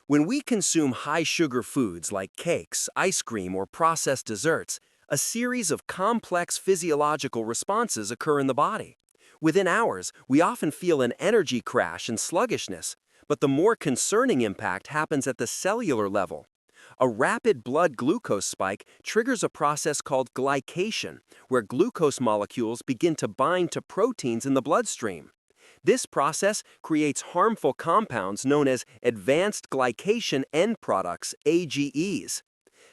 When we consume high-sugar foods like cakes, ice cream, or processed desserts, a series of complex physiological responses occur in the body. Within hours, we often feel an energy crash and sluggishness, but the more concerning impact happens at the cellular level. A rapid blood glucose spike triggers a process called glycation, where glucose molecules begin to bind to proteins in the bloodstream. This process creates harmful compounds known as advanced glycation end products, AGEs.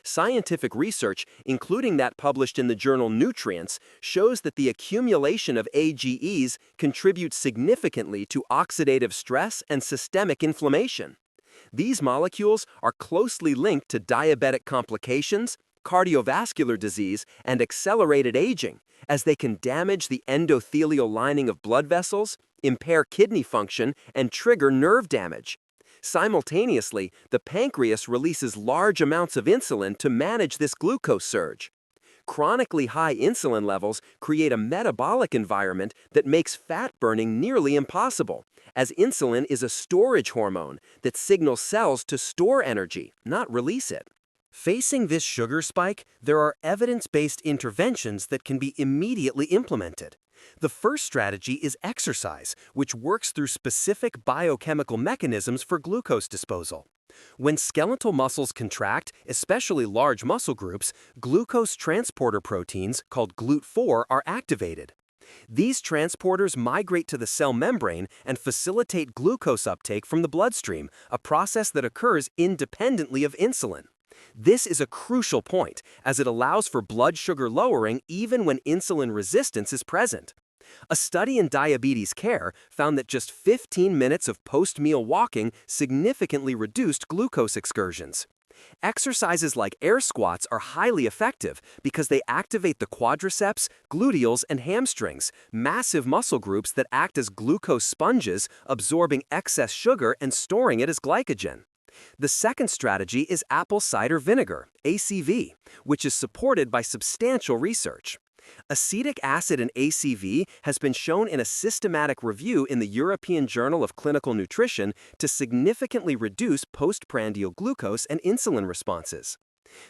Scientific research, including that published in the journal Nutrients, shows that the accumulation of AGEs contributes significantly to oxidative stress and systemic inflammation. These molecules are closely linked to diabetic complications, cardiovascular disease, and accelerated aging, as they can damage the endothelial lining of blood vessels, impair kidney function, and trigger nerve damage. Simultaneously, the pancreas releases large amounts of insulin to manage this glucose surge. Chronically high insulin levels create a metabolic environment that makes fat burning nearly impossible, as insulin is a storage hormone that signals cells to store energy, not release it. Facing this sugar spike, there are evidence-based interventions that can be immediately implemented. The first strategy is exercise, which works through specific biochemical mechanisms for glucose disposal. When skeletal muscles contract, especially large muscle groups, glucose transporter proteins, called GLUT4, are activated. These transporters migrate to the cell membrane and facilitate glucose uptake from the bloodstream, a process that occurs independently of insulin. This is a crucial point, as it allows for blood sugar lowering even when insulin resistance is present. A study in diabetes care found that just 15 minutes of post-meal walking significantly reduced glucose excursions. Exercises like air squats are highly effective because they activate the quadriceps, gluteals, and hamstrings, massive muscle groups that act as glucose sponges, absorbing excess sugar and storing it as glycogen. The second strategy is apple cider vinegar, ACV, which is supported by substantial research. Acetic acid and ACV has been shown in a systematic review in the European Journal of Clinical Nutrition to significantly reduce postprandial glucose and insulin responses.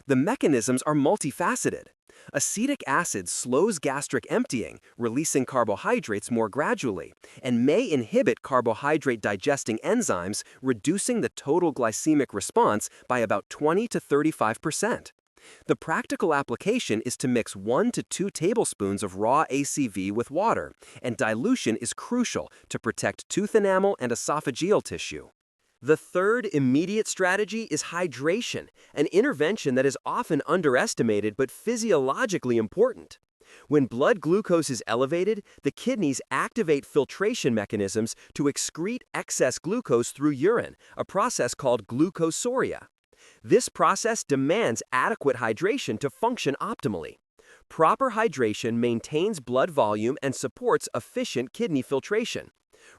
The mechanisms are multifaceted. Acetic acid slows gastric emptying, releasing carbohydrates more gradually, and may inhibit carbohydrate digesting enzymes, reducing the total glycemic response by about 20 to 35%. The practical application is to mix 1 to 2 tablespoons of raw ACV with water, and dilution is crucial to protect tooth enamel and esophageal tissue. The third immediate strategy is hydration, an intervention that is often underestimated but physiologically important. When blood glucose is elevated, the kidneys activate filtration mechanisms to excrete excess glucose through urine, a process called glucosuria. This process demands adequate hydration to function optimally. Proper hydration maintains blood volume and supports efficient kidney filtration.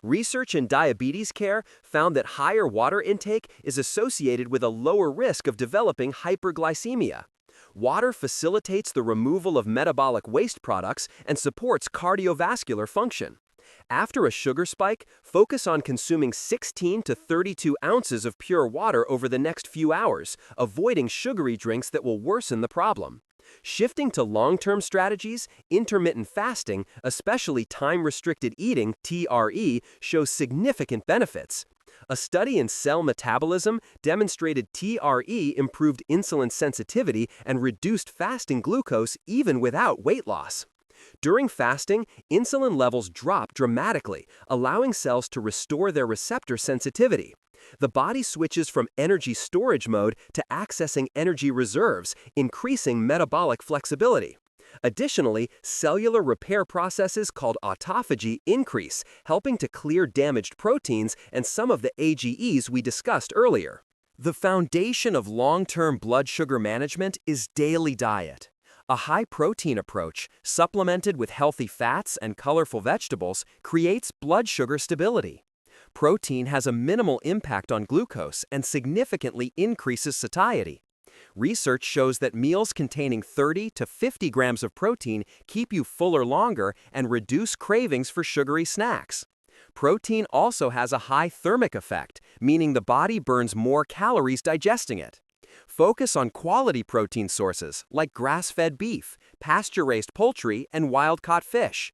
Research in diabetes care found that higher water intake is associated with a lower risk of developing hyperglycemia. Water facilitates the removal of metabolic waste products and supports cardiovascular function. After a sugar spike, focus on consuming 16 to 32 ounces of pure water over the next few hours, avoiding sugary drinks that will worsen the problem. Shifting to long-term strategies, intermittent fasting, especially time-restricted eating, TRE, shows significant benefits. A study in cell metabolism demonstrated TRE improved insulin sensitivity and reduced fasting glucose even without weight loss. During fasting, insulin levels drop dramatically, allowing cells to restore their receptor sensitivity. The body switches from energy storage mode to accessing energy reserves, increasing metabolic flexibility. Additionally, cellular repair processes called autophagy increase, helping to clear damaged proteins and some of the AGEs we discussed earlier. The foundation of long-term blood sugar management is daily diet. A high-protein approach, supplemented with healthy fats and colorful vegetables, creates blood sugar stability. Protein has a minimal impact on glucose and significantly increases satiety. Research shows that meals containing 30 to 50 grams of protein keep you fuller longer and reduce cravings for sugary snacks. Protein also has a high thermic effect, meaning the body burns more calories digesting it. Focus on quality protein sources like grass-fed beef, pasture-raised poultry, and wild-caught fish.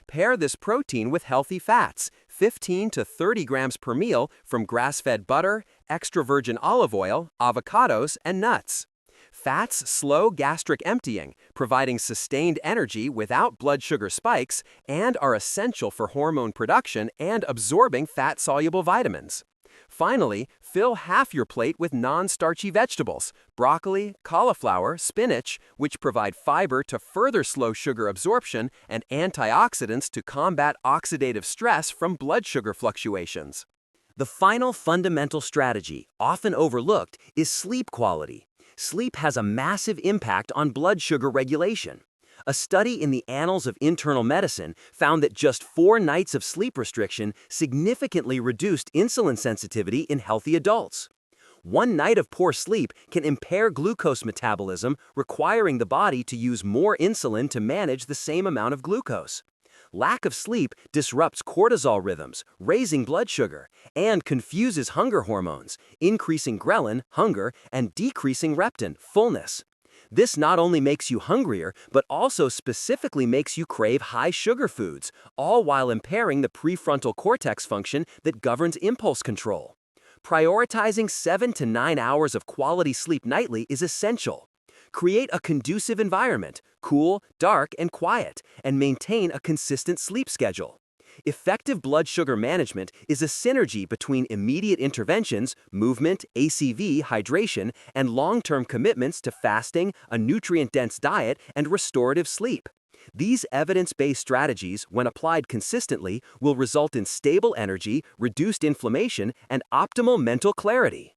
Pair this protein with healthy fats, 15 to 30 grams per meal from grass-fed butter, extra virgin olive oil, avocados, and nuts. Fats slow gastric emptying, providing sustained energy without blood sugar spikes, and are essential for hormone production and absorbing fat-soluble vitamins. Finally, fill half your plate with non-starchy vegetables, broccoli, cauliflower, spinach, which provide fiber to further slow sugar absorption and antioxidants to combat oxidative stress from blood sugar fluctuations. The final fundamental strategy, often overlooked, is sleep quality. Sleep has a massive impact on blood sugar regulation. A study in the Annals of Internal Medicine found that just 4 nights of sleep restriction significantly reduced insulin sensitivity in healthy adults. 1 night of poor sleep can impair glucose metabolism, requiring the body to use more insulin to manage the same amount of glucose. Lack of sleep disrupts cortisol rhythms, raising blood sugar, and confuses hunger hormones, increasing ghrelin, hunger, and decreasing leptin, fullness. This not only makes you hungrier, but also specifically makes you crave high-sugar foods, all while impairing the prefrontal cortex function that governs impulse control. Prioritizing 7 to 9 hours of quality sleep nightly is essential. Create a conducive environment, cool, dark, and quiet, and maintain a consistent sleep schedule. Effective blood sugar management is a synergy between immediate interventions, movement, ACV, hydration, and long-term commitments to fasting, a nutrient-dense diet, and restorative sleep. These evidence-based strategies, when applied consistently, will result in stable energy, reduced inflammation, and optimal mental clarity.